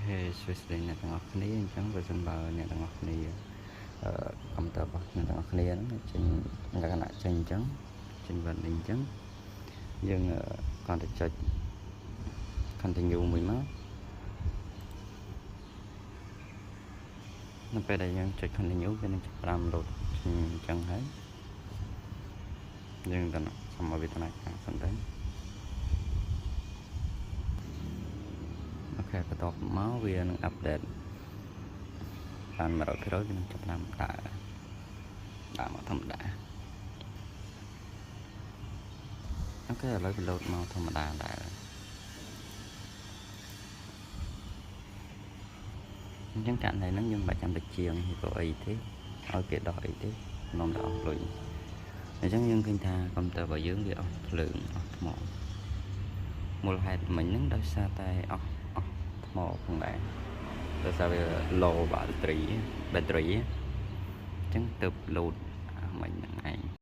ជួយស្ដីអ្នកទាំងអស់គ្នាអញ្ចឹងបើសិនបើអ្នកទាំងអស់គ្នាកុំព្យូទ័ររបស់អ្នកទាំងអស់គ្នាហ្នឹងចេញលក្ខណៈចេញអញ្ចឹងចេញវត្តនេះអញ្ចឹងយើងគាត់ទៅចុច continue មួយមកនៅពេលដែលយើងចុច continue វានឹងចាប់ផ្ដើម load អញ្ចឹងហើយយើងទៅសុំឲ្យវាដំណើរការសិនទៅអូខេបន្ទាប់មកវានឹង update បាន 100% វានឹងចាប់ផ្ដើមដើរមកធម្មតាអូខេឥឡូវវា load មកធម្មតាដែរអញ្ចឹងករណីហ្នឹងយើងមិនបាច់ចាំទៅជាងឬអីទេឲ្យគេដោះអីទេនាំទៅអស់លុយអញ្ចឹងយើងឃើញថាកុំព្យូទ័ររបស់យើងវាអស់ភ្លើងអស់ថ្មមូលហេតុមិញហ្នឹងដោយសារតែអស់ថ្មផងដែរដោយសារវា low battery អញ្ចឹងទៅ load មិញហ្នឹងឯង